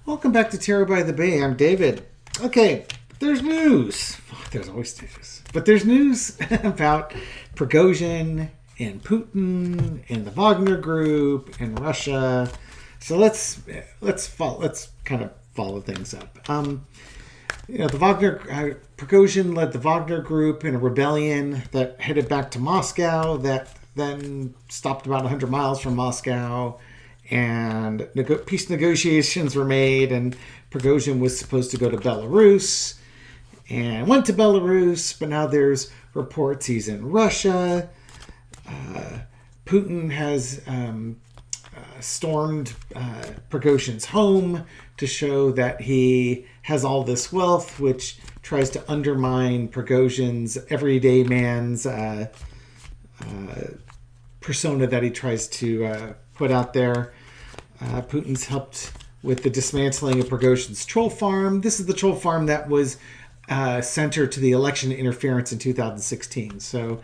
Welcome back to Tarot by the Bay. I'm David. Okay, there's news. There's always news. But there's news about Prigozhin and Putin and the Wagner group and Russia. So let's kind of follow things up. Prigozhin led the Wagner group in a rebellion that headed back to Moscow, that then stopped about 100 miles from Moscow, and peace negotiations were made, and Prigozhin was supposed to go to Belarus and went to Belarus, but now there's reports he's in Russia. Putin has stormed Prigozhin's home to show that he has all this wealth, which tries to undermine Prigozhin's everyday man's persona that he tries to put out there. Putin's helped with the dismantling of Prigozhin's troll farm. This is the troll farm that was centered to the election interference in 2016. So,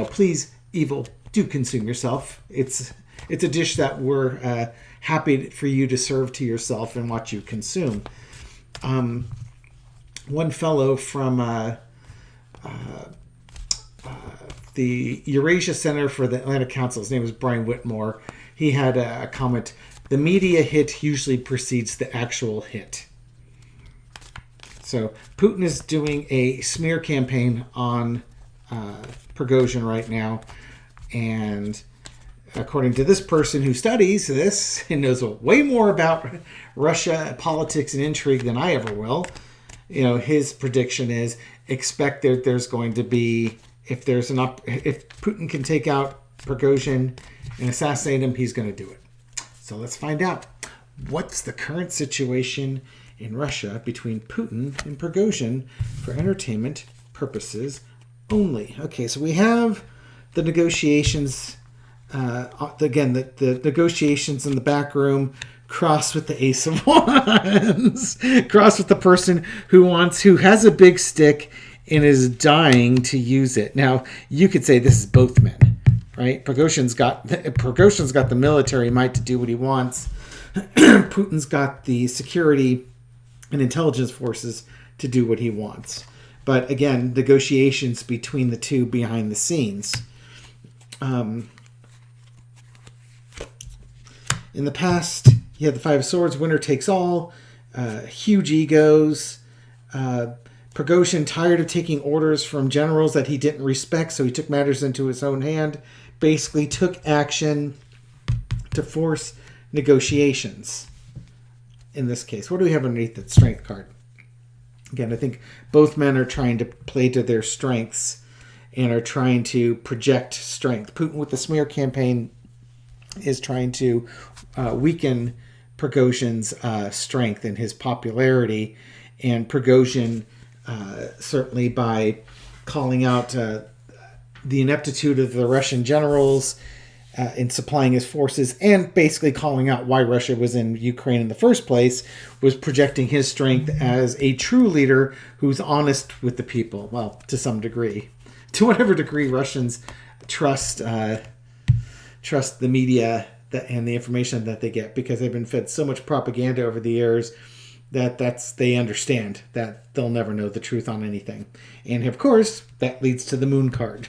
please, evil, do consume yourself. It's a dish that we're happy for you to serve to yourself and watch you consume. One fellow from the Eurasia Center for the Atlantic Council, his name was Brian Whitmore, he had a comment: the media hit usually precedes the actual hit. So Putin is doing a smear campaign on Prigozhin right now, and according to this person who studies this and knows way more about Russia politics and intrigue than I ever will, his prediction is expect that there's going to be, if Putin can take out Prigozhin and assassinate him, he's going to do it. So let's find out. What's the current situation in Russia between Putin and Prigozhin for entertainment purposes only? Okay, so we have the negotiations. The negotiations in the back room, crossed with the Ace of Wands, crossed with the person who has a big stick and is dying to use it. Now, you could say this is both men, right? Prigozhin's got the military might to do what he wants. Putin's got the security and intelligence forces to do what he wants. But again, negotiations between the two behind the scenes. In the past, you had the Five of Swords, winner takes all, huge egos. Prigozhin, tired of taking orders from generals that he didn't respect, so he took matters into his own hand, basically took action to force negotiations. In this case, what do we have underneath that strength card? Again, I think both men are trying to play to their strengths and are trying to project strength. Putin, with the smear campaign, is trying to weaken Prigozhin's strength and his popularity, and Prigozhin certainly by calling out the ineptitude of the Russian generals in supplying his forces, and basically calling out why Russia was in Ukraine in the first place, was projecting his strength as a true leader who's honest with the people. Well, to some degree, to whatever degree Russians trust the media and the information that they get, because they've been fed so much propaganda over the years that they understand that they'll never know the truth on anything. And of course, that leads to the Moon card,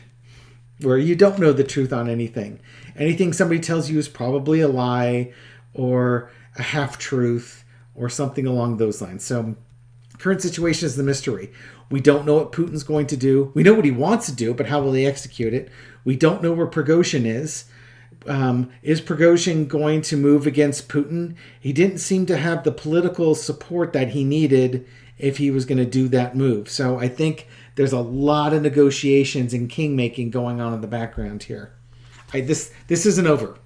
where you don't know the truth on anything. Anything somebody tells you is probably a lie or a half-truth or something along those lines. So current situation is the mystery. We don't know what Putin's going to do. We know what he wants to do, but how will he execute it? We don't know where Prigozhin is. Is Prigozhin going to move against Putin? He didn't seem to have the political support that he needed if he was going to do that move. So I think there's a lot of negotiations and king-making going on in the background here. This isn't over.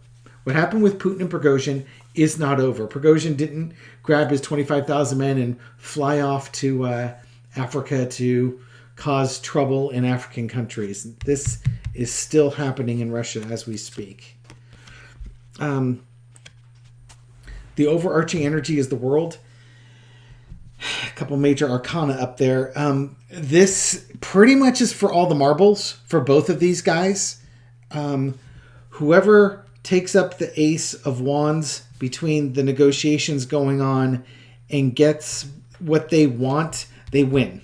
What happened with Putin and Prigozhin is not over. Prigozhin didn't grab his 25,000 men and fly off to Africa to cause trouble in African countries. This is still happening in Russia as we speak. The overarching energy is the world. A couple major arcana up there. This pretty much is for all the marbles for both of these guys. Whoever takes up the Ace of Wands between the negotiations going on and gets what they want, they win.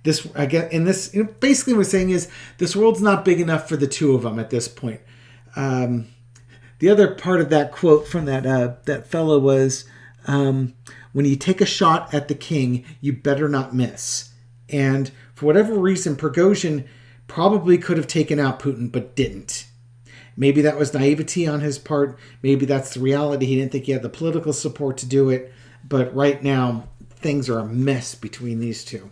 This, I get, in this, basically what we're saying is this world's not big enough for the two of them at this point. The other part of that quote from that fellow was, when you take a shot at the king, you better not miss. And for whatever reason, Prigozhin probably could have taken out Putin, but didn't. Maybe that was naivety on his part. Maybe that's the reality. He didn't think he had the political support to do it. But right now, things are a mess between these two.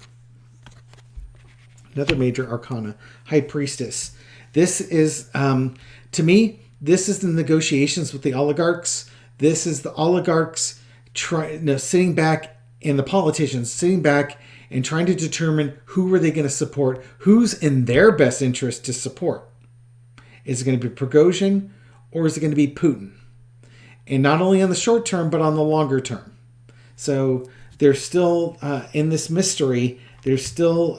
Another major arcana, High Priestess. This is, to me, this is the negotiations with the oligarchs. This is the oligarchs sitting back, and the politicians sitting back and trying to determine who are they going to support, who's in their best interest to support. Is it going to be Prigozhin or is it going to be Putin? And not only on the short term, but on the longer term. So there's still, in this mystery, there's still,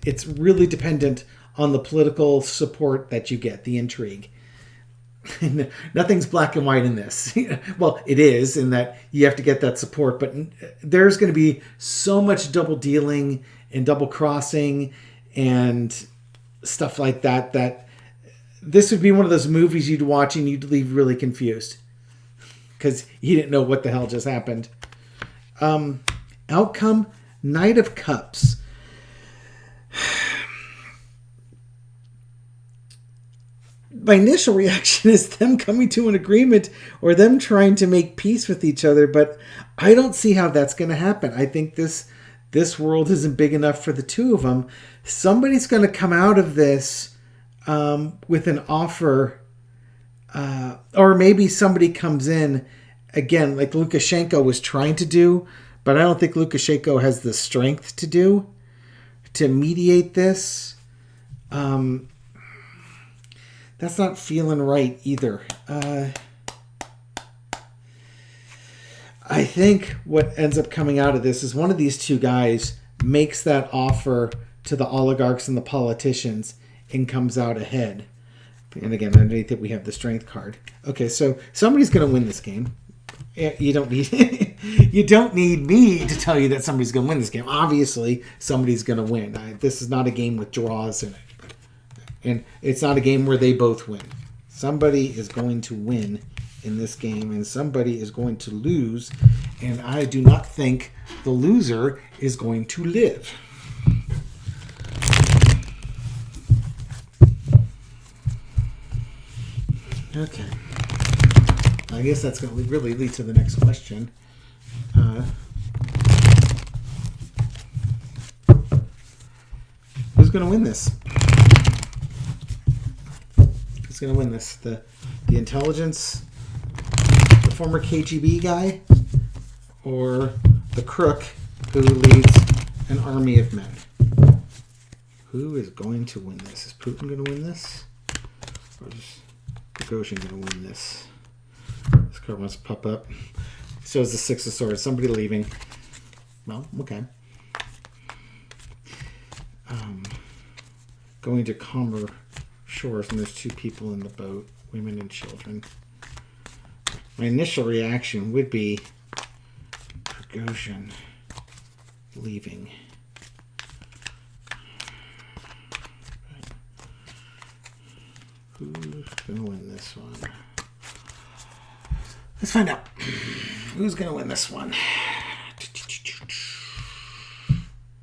it's really dependent on the political support that you get, the intrigue. Nothing's black and white in this. Well, it is in that you have to get that support, but there's going to be so much double dealing and double crossing and stuff like that, that this would be one of those movies you'd watch and you'd leave really confused because you didn't know what the hell just happened. Outcome, Knight of Cups. My initial reaction is them coming to an agreement or them trying to make peace with each other, but I don't see how that's going to happen. I think this world isn't big enough for the two of them. Somebody's going to come out of this with an offer, or maybe somebody comes in, again, like Lukashenko was trying to do, but I don't think Lukashenko has the strength to mediate this. That's not feeling right either. I think what ends up coming out of this is one of these two guys makes that offer to the oligarchs and the politicians and comes out ahead. And again, underneath it, we have the strength card. Okay, so somebody's going to win this game. You don't need you don't need me to tell you that somebody's going to win this game. Obviously, somebody's going to win. This is not a game with draws in it. And it's not a game where they both win. Somebody is going to win in this game, and somebody is going to lose. And I do not think the loser is going to live. Okay. I guess that's going to really lead to the next question. Who's going to win this? Who's going to win this? The intelligence, the former KGB guy, or the crook who leads an army of men? Who is going to win this? Is Putin going to win this? Or is Prigozhin going to win this? This card wants to pop up. Shows the Six of Swords. Somebody leaving. Well, okay. Going to calmer shores, and there's two people in the boat, women and children. My initial reaction would be Prigozhin leaving. Who's going to win this one? Let's find out. Who's going to win this one?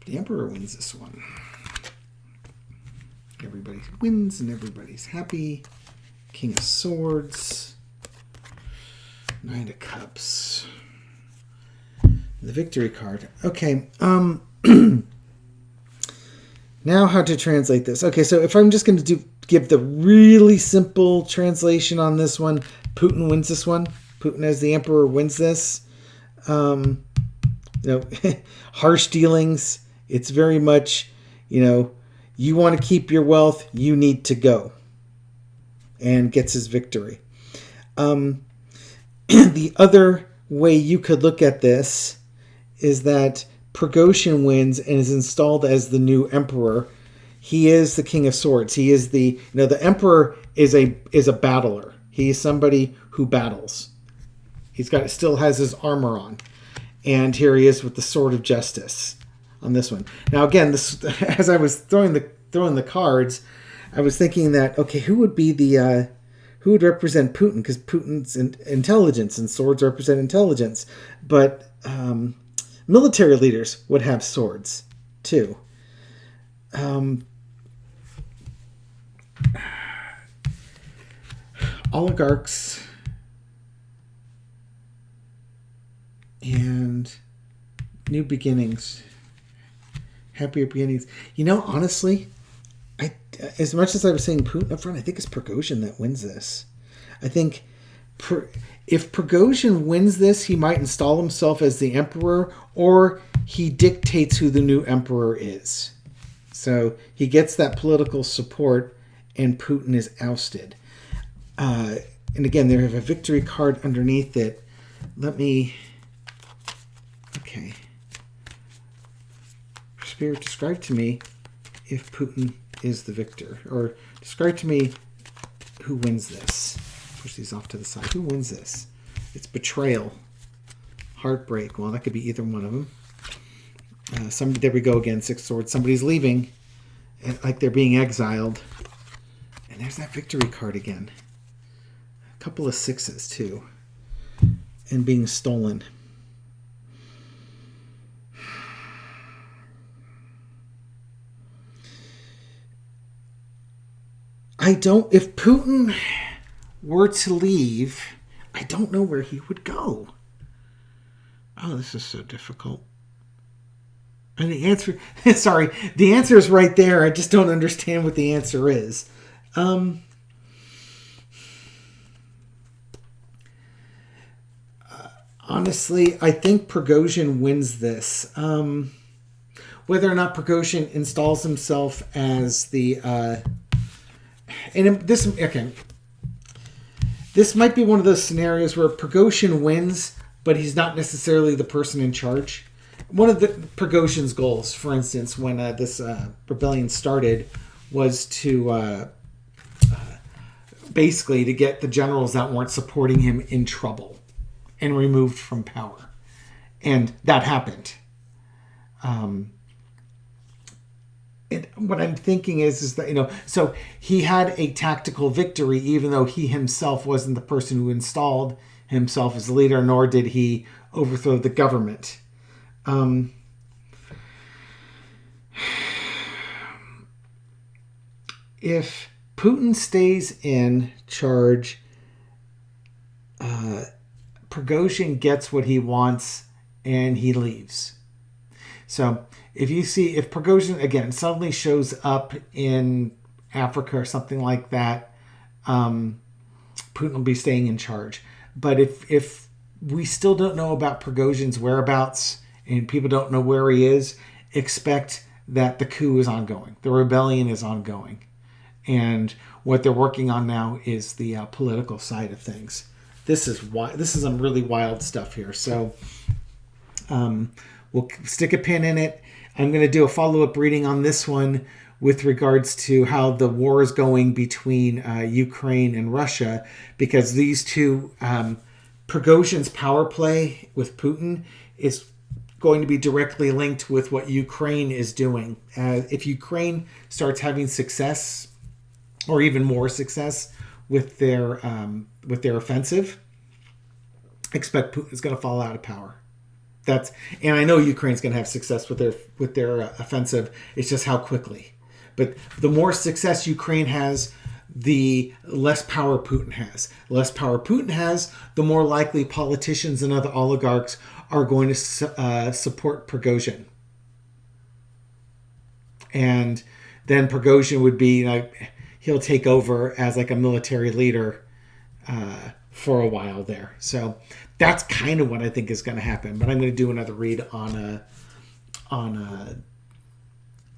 The Emperor wins this one. Everybody wins and everybody's happy. King of Swords. Knight of Cups. The victory card. Okay. Now how to translate this. Okay, so if I'm just going to give the really simple translation on this one, Putin wins this one. Putin as the emperor wins this. Harsh dealings. It's very much, you want to keep your wealth, you need to go. And gets his victory. The other way you could look at this is that Prigozhin wins and is installed as the new emperor. He is the King of Swords. He is the emperor is a battler. He is somebody who battles. Still has his armor on. And here he is with the sword of justice on this one. Now, again, this as I was throwing the cards, I was thinking that, okay, who would be the who would represent Putin? Because Putin's intelligence and swords represent intelligence, but military leaders would have swords too. Oligarchs and new beginnings, happier beginnings. Honestly, as much as I was saying Putin up front, I think it's Prigozhin that wins this. I think if Prigozhin wins this, he might install himself as the emperor, or he dictates who the new emperor is. So he gets that political support, and Putin is ousted. And again, they have a victory card underneath it. Okay. Spirit, describe to me if Putin is the victor, or describe to me who wins this. Push these off to the side. Who wins this? It's betrayal, heartbreak. Well, that could be either one of them. There we go again. 6 swords. Somebody's leaving, like they're being exiled. And there's that victory card again. A couple of 6s too, and being stolen. If Putin were to leave, I don't know where he would go. Oh, this is so difficult. And the answer, the answer is right there. I just don't understand what the answer is. Honestly, I think Prigozhin wins this. Whether or not Prigozhin installs himself as the... This might be one of those scenarios where Prigozhin wins, but he's not necessarily the person in charge. One of the Prigozhin's goals, for instance, when this rebellion started, was to basically to get the generals that weren't supporting him in trouble and removed from power. And that happened. What I'm thinking is that, so he had a tactical victory, even though he himself wasn't the person who installed himself as leader, nor did he overthrow the government. If Putin stays in charge, Prigozhin gets what he wants and he leaves. So if Prigozhin again suddenly shows up in Africa or something like that, Putin will be staying in charge. But if we still don't know about Prigozhin's whereabouts and people don't know where he is, expect that the coup is ongoing. The rebellion is ongoing. And what they're working on now is the political side of things. This is some really wild stuff here. So we'll stick a pin in it. I'm going to do a follow-up reading on this one with regards to how the war is going between Ukraine and Russia, because these two, Prigozhin's power play with Putin is going to be directly linked with what Ukraine is doing. If Ukraine starts having success, or even more success with their offensive, expect Putin's going to fall out of power. And I know Ukraine's going to have success with their offensive. It's just how quickly. But the more success Ukraine has, the less power Putin has. The less power Putin has, the more likely politicians and other oligarchs are going to support Prigozhin. And then Prigozhin would be he'll take over as like a military leader for a while there. So that's kind of what I think is going to happen. But I'm going to do another read on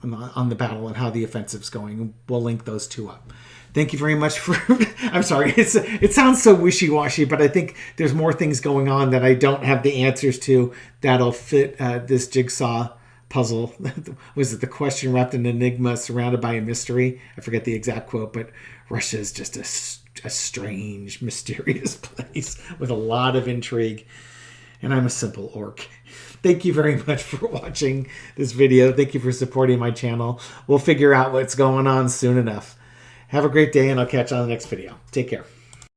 the battle and how the offensive's going. We'll link those two up. Thank you very much for... I'm sorry. It sounds so wishy-washy, but I think there's more things going on that I don't have the answers to that'll fit this jigsaw puzzle. Was it the question wrapped in enigma surrounded by a mystery? I forget the exact quote, but Russia is just a strange, mysterious place with a lot of intrigue. and I'm a simple orc. Thank you very much for watching this video. Thank you for supporting my channel. We'll figure out what's going on soon enough. Have a great day, and I'll catch you on the next video. Take care.